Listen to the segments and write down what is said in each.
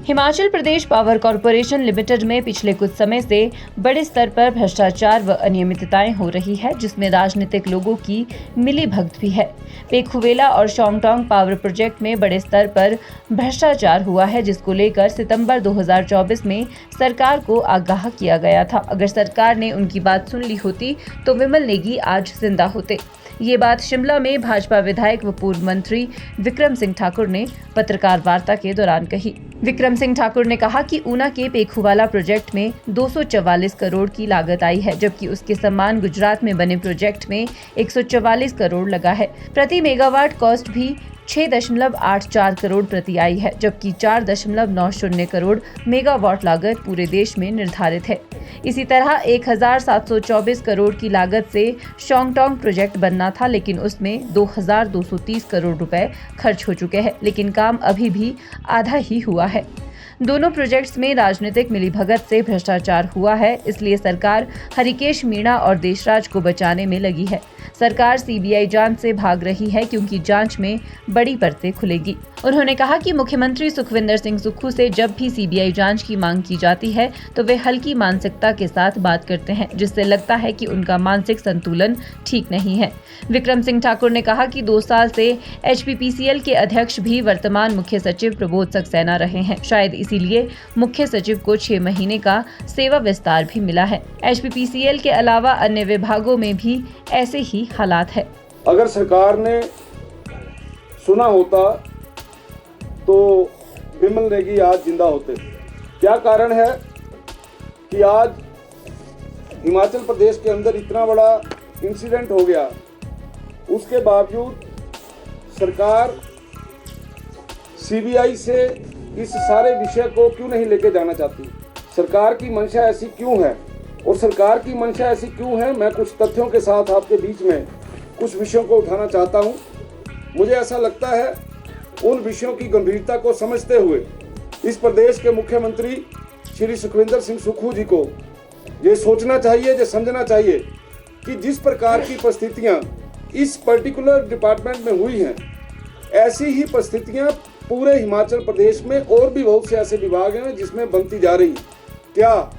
Himachal Pradesh power corporation limited में पिछले कुछ समय से बड़े स्तर पर भ्रष्टाचार व अनियमितताएं हो रही है, जिसमें राजनीतिक लोगों की मिलीभगत भी है। पेखुवेला और शोंगटोंग पावर प्रोजेक्ट में बड़े स्तर पर भ्रष्टाचार हुआ है, जिसको लेकर सितंबर 2024 में सरकार को आगाह किया गया था। अगर सरकार ने उनकी बात सुन ली होती तो विमल नेगी आज जिंदा होते। ये बात शिमला में भाजपा विधायक व पूर्व मंत्री विक्रम सिंह ठाकुर ने पत्रकार वार्ता के दौरान कही। विक्रम सिंह ठाकुर ने कहा कि ऊना के पेखुवाला प्रोजेक्ट में 244 करोड़ की लागत आई है, जबकि उसके समान गुजरात में बने प्रोजेक्ट में 144 करोड़ लगा है। प्रति मेगावाट कॉस्ट भी 6.84 करोड़ प्रति आई है, जबकि 4.90 करोड़ मेगावाट लागत पूरे देश में निर्धारित है। इसी तरह 1724 करोड़ की लागत से शोंगटोंग प्रोजेक्ट बनना था, लेकिन उसमें 2230 करोड़ रुपए खर्च हो चुके हैं, लेकिन काम अभी भी आधा ही हुआ है। दोनों प्रोजेक्ट्स में राजनीतिक मिलीभगत से भ्रष्टाचार हुआ है, इसलिए सरकार हरिकेश मीणा और देशराज को बचाने में लगी है। सरकार सीबीआई जांच से भाग रही है, क्योंकि जांच में बड़ी परतें खुलेगी। उन्होंने कहा कि मुख्यमंत्री सुखविंदर सिंह सुक्खू से जब भी सीबीआई जांच की मांग की जाती है तो वे हल्की मानसिकता के साथ बात करते हैं, जिससे लगता है कि उनका मानसिक संतुलन ठीक नहीं है। विक्रम सिंह ठाकुर ने कहा कि 2 साल से एचपीपीसीएल के अध्यक्ष भी वर्तमान मुख्य सचिव प्रबोध सक्सेना रहे हैं। शायद इसीलिए मुख्य सचिव को 6 महीने का सेवा विस्तार भी मिला है। एचपीपीसीएल के अलावा अन्य विभागों में भी ऐसे ही हालात है। अगर सरकार ने सुना होता तो विमल नेगी आज जिंदा होते। क्या कारण है कि आज हिमाचल प्रदेश के अंदर इतना बड़ा इंसिडेंट हो गया, उसके बावजूद सरकार सीबीआई से इस सारे विषय को क्यों नहीं लेके जाना चाहती? सरकार की मंशा ऐसी क्यों है और सरकार की मंशा ऐसी क्यों है? मैं कुछ तथ्यों के साथ आपके बीच में कुछ विषयों को उठाना चाहता हूं। मुझे ऐसा लगता है उन विषयों की गंभीरता को समझते हुए इस प्रदेश के मुख्यमंत्री श्री सुखविंदर सिंह सुक्खू जी को ये सोचना चाहिए, ये समझना चाहिए कि जिस प्रकार की परिस्थितियां इस पर्टिकुलर डिपार्टमेंट में हुई हैं, ऐसी ही परिस्थितियां पूरे हिमाचल प्रदेश में और भी बहुत से ऐसे विभाग हैं जिसमें बनती जा रही। क्या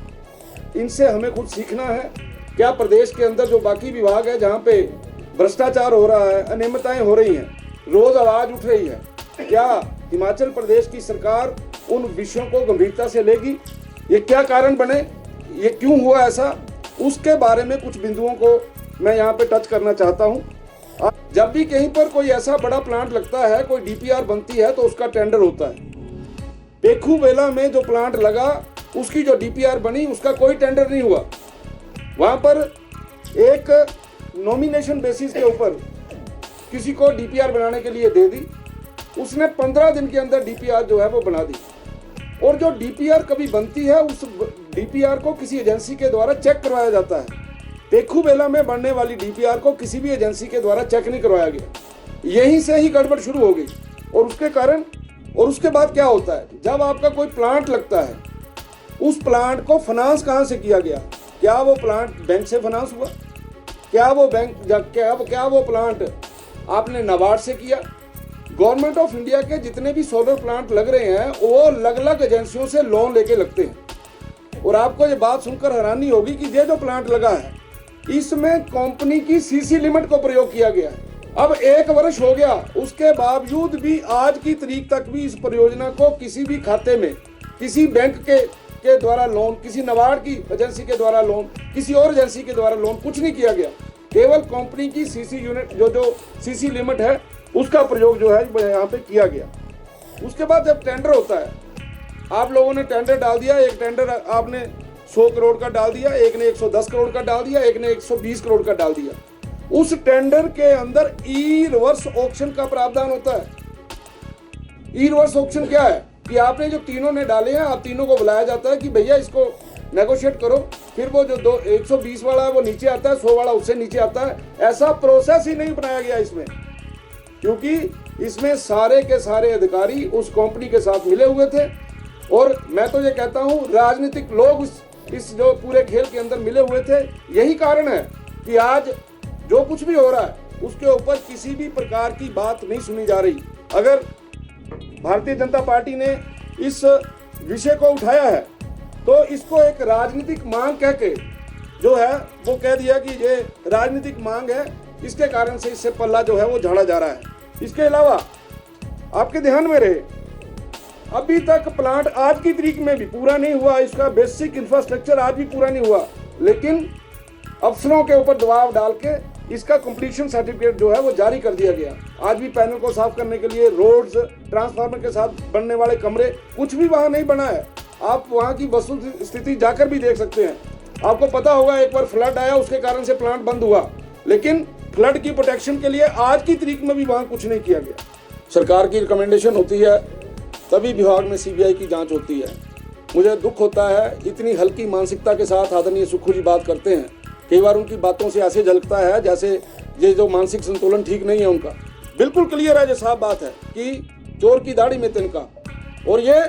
इनसे हमें कुछ सीखना है? क्या प्रदेश के अंदर जो बाकी विभाग है जहाँ पे भ्रष्टाचार हो रहा है, अनियमितताएं हो रही हैं, रोज आवाज उठ रही है, क्या हिमाचल प्रदेश की सरकार उन विषयों को गंभीरता से लेगी? ये क्या कारण बने, ये क्यों हुआ ऐसा, उसके बारे में कुछ बिंदुओं को मैं यहाँ पे टच करना चाहता हूँ। जब भी कहीं पर कोई ऐसा बड़ा प्लांट लगता है, कोई डीपीआर बनती है तो उसका टेंडर होता है। पेखुवेला में जो प्लांट लगा उसकी जो डीपीआर बनी उसका कोई टेंडर नहीं हुआ। वहाँ पर एक नॉमिनेशन बेसिस के ऊपर किसी को डीपीआर बनाने के लिए दे दी, उसने 15 दिन के अंदर डीपीआर जो है वो बना दी। और जो डीपीआर कभी बनती है उस डीपीआर को किसी एजेंसी के द्वारा चेक करवाया जाता है। पेखुवेला में बनने वाली डीपीआर को किसी भी एजेंसी के द्वारा चेक नहीं करवाया गया। यहीं से ही गड़बड़ शुरू हो गई और उसके कारण और उसके बाद क्या होता है, जब आपका कोई प्लांट लगता है उस प्लांट को फाइनेंस कहाँ से किया गया? क्या वो प्लांट बैंक से फाइनेंस हुआ? क्या वो प्लांट आपने नाबार्ड से किया? गवर्नमेंट ऑफ इंडिया के जितने भी सोलर प्लांट लग रहे हैं वो अलग अलग एजेंसियों से लोन लेके लगते हैं। और आपको ये बात सुनकर हैरानी होगी कि ये जो प्लांट लगा है इसमें कंपनी की सीसी लिमिट को प्रयोग किया गया है। अब 1 वर्ष हो गया, उसके बावजूद भी आज की तारीख तक भी इस परियोजना को किसी भी खाते में किसी बैंक के द्वारा लोन, किसी नाबार्ड की एजेंसी के द्वारा लोन, किसी और एजेंसी के द्वारा लोन कुछ नहीं किया गया। केवल कंपनी की सीसी यूनिट जो सीसी लिमिट है उसका प्रयोग जो है यहाँ पे किया गया। उसके बाद जब टेंडर होता है, आप लोगों ने टेंडर डाल दिया, एक टेंडर आपने 100 करोड़ का डाल दिया, एक ने 110 करोड़ का डाल दिया, एक ने 120 करोड़ का डाल दिया। उस टेंडर के अंदर ई रिवर्स ऑक्शन का प्रावधान होता है। ई रिवर्स ऑक्शन क्या है कि आपने जो तीनों ने डाले हैं, आप तीनों को बुलाया जाता है कि भैया इसको नेगोशिएट करो, फिर वो जो 120 वाला है वो नीचे आता है, 100 वाला उससे नीचे आता है। ऐसा प्रोसेस ही नहीं बनाया गया इसमें, क्योंकि इसमें सारे के सारे अधिकारी उस कंपनी के साथ मिले हुए थे। और मैं तो ये कहता हूँ राजनीतिक लोग इस जो पूरे खेल के अंदर मिले हुए थे। यही कारण है कि आज जो कुछ भी हो रहा है उसके ऊपर किसी भी प्रकार की बात नहीं सुनी जा रही। अगर भारतीय जनता पार्टी ने इस विषय को उठाया है तो इसको एक राजनीतिक मांग कह के जो है वो कह दिया कि ये राजनीतिक मांग है, इसके कारण से इससे पल्ला जो है वो झाड़ा जा रहा है। इसके अलावा आपके ध्यान में रहे, अभी तक प्लांट आज की तारीख में भी पूरा नहीं हुआ, इसका बेसिक इंफ्रास्ट्रक्चर आज भी पूरा नहीं हुआ, लेकिन अफसरों के ऊपर दबाव डाल के इसका कंप्लीशन सर्टिफिकेट जो है वो जारी कर दिया गया। आज भी पैनल को साफ करने के लिए रोड्स, ट्रांसफार्मर के साथ बनने वाले कमरे, कुछ भी वहाँ नहीं बना है। आप वहाँ की वस्तु स्थिति जाकर भी देख सकते हैं। आपको पता होगा एक बार फ्लड आया, उसके कारण से प्लांट बंद हुआ, लेकिन फ्लड की प्रोटेक्शन के लिए आज की तारीख में भी वहाँ कुछ नहीं किया गया। सरकार की रिकमेंडेशन होती है तभी विभाग में सीबीआई की जांच होती है। मुझे दुख होता है, इतनी हल्की मानसिकता के साथ आदरणीय सुक्खू जी बात करते हैं। कई बार उनकी बातों से ऐसे झलकता है जैसे ये जो मानसिक संतुलन ठीक नहीं है उनका। बिल्कुल क्लियर है, जो साफ बात है कि चोर की दाढ़ी में तिनका, और ये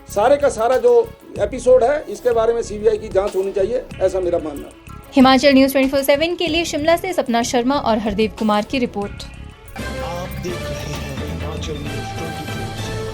सारे का सारा जो एपिसोड है इसके बारे में सीबीआई की जांच होनी चाहिए, ऐसा मेरा मानना है। हिमाचल न्यूज़ 24/7 के लिए शिमला से सपना शर्मा और हरदीप कुमार की रिपोर्ट। आप देख रहे हैं हिमाचल न्यूज़ 24/7।